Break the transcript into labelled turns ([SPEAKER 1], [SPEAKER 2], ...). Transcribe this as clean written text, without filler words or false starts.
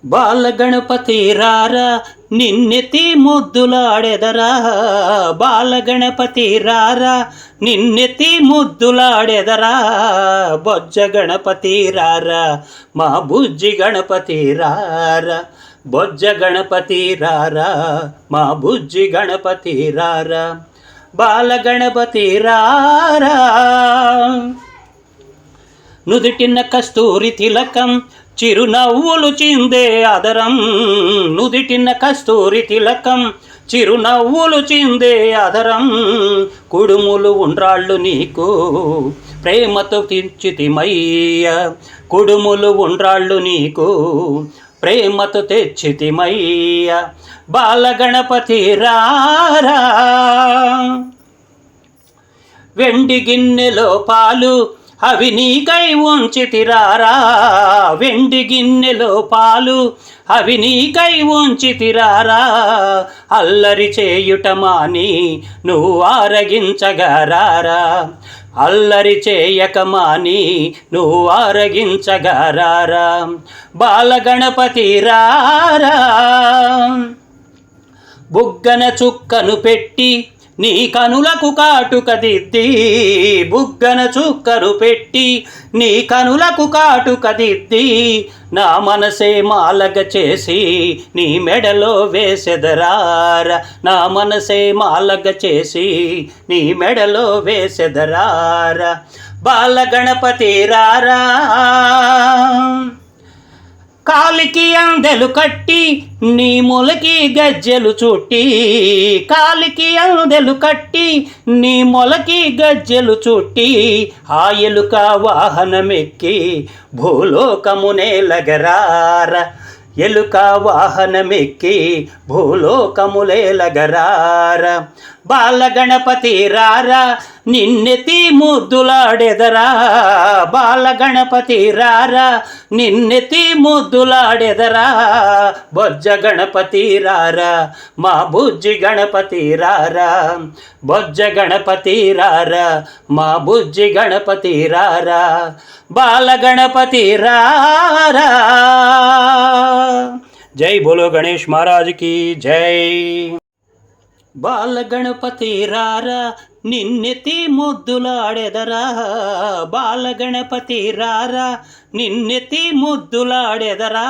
[SPEAKER 1] బాలగణపతి రారా నిన్నెత్తి ముద్దులాడెదరా, బాలగణపతి రారా నిన్నెత్తి ముద్దులాడెదరా, బొజ్జ గణపతి రారా మా బుజ్జి గణపతి రారా, బొజ్జ గణపతి రారా మా బుజ్జి గణపతి రారా, బాలగణపతి రారా. నుదిటిన కస్తూరి తిలకం చిరునవ్వులు చిందే అదరం, నుదిటిన కస్తూరి తిలకం చిరునవ్వులు చిందే అదరం, కుడుములు ఉండ్రాళ్ళు నీకు ప్రేమతో తెచ్చితిమయ్య, కుడుములు ఉండ్రాళ్ళు నీకు ప్రేమతో తెచ్చితిమయ్య, బాలగణపతి రారా. వెండి గిన్నెలో పాలు అవి నీకై ఉంచితిరారా, వెండి గిన్నెలో పాలు అవి నీకై ఉంచితిరారా, అల్లరి చేయుట మాని నువ్వు ఆరగించగరారా, అల్లరి చేయక మాని నువ్వు ఆరగించగరారా, బాలగణపతి రారా. బుగ్గన చుక్కను పెట్టి నీ కనులకు కాటుక దిద్ది, బుగ్గన చుక్కను పెట్టి నీ కనులకు కాటుక దిద్ది, నా మనసే మాలగ చేసి నీ మెడలో వేసెదరార, నా మనసే మాలగ చేసి నీ మెడలో వేసెదరార, బాలగణపతి రారా. కాలికి అందెలు కట్టి నీ మొలకి గజ్జెలు చుట్టి, కాలికి అందెలు కట్టి నీ మొలకి గజ్జెలు చుట్టి, ఆ ఎలుక వాహనమెక్కి భూలోకమునే లగరార, ఎలుక వాహనమెక్కి భూలోకములే లగరార, బాలగణపతి రారా నిన్నెత్తి ముద్దులాడెదరా, బాలగణపతి రారా నిన్నెత్తి ముద్దులాడెదరా, బొజ్జ గణపతి రారా మా బుజ్జి గణపతి రారా, బొజ్జ గణపతి రారా మా బుజ్జి గణపతి రారా, బాలగణపతి రారా. జై బోలో గణేష్ महाराज की జై. బాలగణపతి రారా నిన్నెత్తి ముద్దులాడెదరా, బాలగణపతి రారా నిన్నెత్తి ముద్దులాడెదరా,